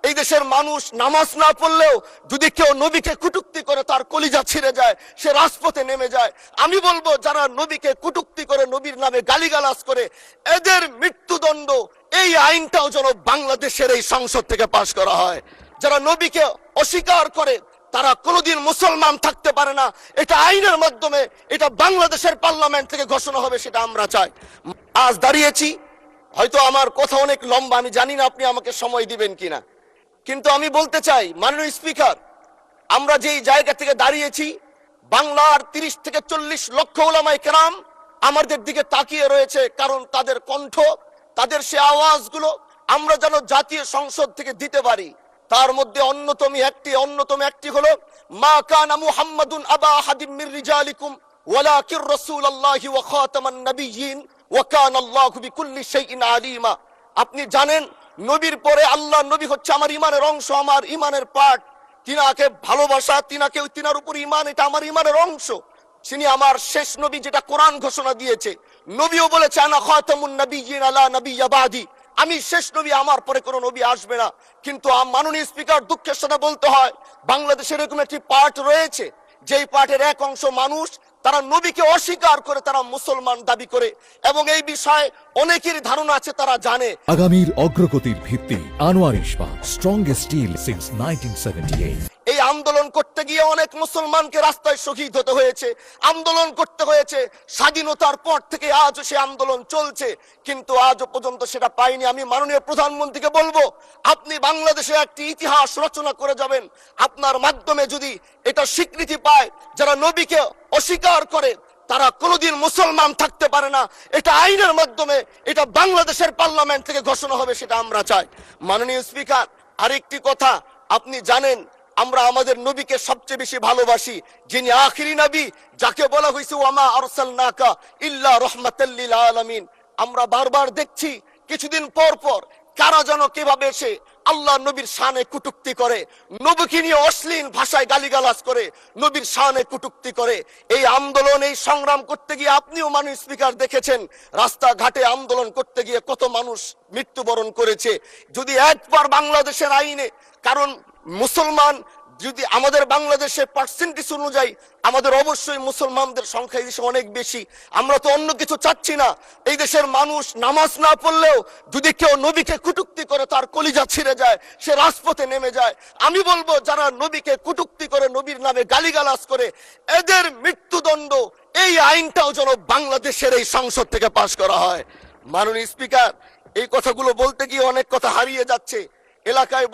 এই দেশের মানুষ নামাজ না পড়লেও যদি কেউ নবীকে কটূক্তি করে তার কলিজা ছিঁড়ে যায়, সে রাজপথে নেমে যায়। আমি বলবো যারা নবীকে কটূক্তি করে, নবীর নামে গালিগালাজ করে, এদের মৃত্যুদণ্ড এই আইনটাও যেন বাংলাদেশের এই সংসদ থেকে পাশ করা হয়। যারা নবীকে অস্বীকার করে তারা কোনোদিন মুসলমান থাকতে পারে না। এটা আইনের মাধ্যমে, এটা বাংলাদেশের পার্লামেন্ট থেকে ঘোষণা হবে, সেটা আমরা চাই। আজ দাঁড়িয়েছি, হয়তো আমার কথা অনেক লম্বা, আমি জানি না আপনি আমাকে সময় দিবেন কিনা, কিন্তু আমি বলতে চাই মাননীয় স্পিকার, আমরা যেই জায়গা থেকে দাঁড়িয়েছি, বাংলার 30 থেকে 40 লক্ষ উলামায়ে কেরাম আমাদের দিকে তাকিয়ে রয়েছে, কারণ তাদের কণ্ঠ, তাদের সে আওয়াজগুলো আমরা যেন জাতীয় সংসদ থেকে দিতে পারি। তার মধ্যে অন্যতম একটি হলো মা কানা মুহাম্মাদুন আবা আহাদিম মির রিজালিকুম ওয়ালাকির রাসূলুল্লাহি ওয়া খাতামান নাবিয়্যিন ওয়া কানা আল্লাহু বিকুল্লি শাইইন আলিমা। আপনি জানেন নবীর পরে আল্লাহ নবী হচ্ছে আমার ইমানের অংশ, আমার ইমানের পার্ট। তিনাকে ভালোবাসা, তিনার উপর ইমান, এটা আমার ইমানের অংশ। তিনি আমার শেষ নবী, যেটা কোরআন ঘোষণা দিয়েছে। নবীও বলেছে আনা খাতামুন নাবিয়্যিন আলা নাবিয়্যা বাদি, আমি শেষ নবী, আমার পরে কোনো নবী আসবে না। কিন্তু মাননীয় স্পিকার, দুঃখের সাথে বলতে হয় বাংলাদেশের এরকম একটি পার্ট রয়েছে, যেই পার্টের এক অংশ মানুষ তারা নবীকে অস্বীকার করে, তারা মুসলমান দাবি করে, এবং এই বিষয়ে অনেকেরই ধারণা আছে, তারা জানে। আগামীর অগ্রগতির ভিত্তি আনোয়ার ইস্পাত, স্ট্রংগেস্ট স্টিল সিন্স 1978। এই আন্দোলন করতে গিয়ে অনেক মুসলমানকে রাস্তায় শহীদ হতে হয়েছে, আন্দোলন করতে হয়েছে। স্বাধীনতার পর থেকে আজও সে আন্দোলন চলছে, কিন্তু আজও পর্যন্ত সেটা পাইনি। আমি মাননীয় প্রধানমন্ত্রীকে বলবো, আপনি বাংলাদেশে একটি ইতিহাস রচনা করে যাবেন। আপনার মাধ্যমে যদি এটা স্বীকৃতি পায়, যারা নবীকে অস্বীকার করে তারা কোনোদিন মুসলমান থাকতে পারে না, এটা আইনের মাধ্যমে, এটা বাংলাদেশের পার্লামেন্ট থেকে ঘোষণা হবে, সেটা আমরা চাই। মাননীয় স্পিকার, আরেকটি কথা, আপনি জানেন আমরা আমাদের নবীকে সবচেয়ে বেশি ভালোবাসি, যিনি আখিরি নবী, যাকে বলা হয়েছে ওয়ামা আরসালনাকা ইল্লা রাহমাতাল লিল আলামিন। আমরা বারবার দেখছি কিছুদিন পর পর কারা যেন কিভাবে এসে আল্লাহ নবীর শানে কটূক্তি করে, নবীকে নিয়ে অশ্লীল ভাষায় গালিগালাজ করে, নবীর শানে কটূক্তি করে। এই আন্দোলন, এই সংগ্রাম করতে গিয়ে আপনিও মাননীয় স্পিকার দেখেছেন, রাস্তাঘাটে আন্দোলন করতে গিয়ে কত মানুষ মৃত্যুবরণ করেছে। যদি একবার বাংলাদেশের আইনে, কারণ মুসলমান যদি আমাদের বাংলাদেশের পার্সেন্টেজ অনুযায়ী আমাদের অবশ্যই মুসলমানদের সংখ্যা এই দেশে অনেক বেশি। আমরা তো অন্য কিছু চাচ্ছি না। এই দেশের মানুষ নামাজ না পড়লেও যদি কেউ নবীকে কটূক্তি করে তার কলিজা ছিঁড়ে যায়, সে রাজপথে নেমে যায়। আমি বলবো যারা নবীকে কটূক্তি করে, নবীর নামে গালিগালাজ করে, এদের মৃত্যুদণ্ড এই আইনটাও যেন বাংলাদেশের এই সংসদ থেকে পাশ করা হয়। মাননীয় স্পিকার, এই কথাগুলো বলতে গিয়ে অনেক কথা হারিয়ে যাচ্ছে এলাকায়।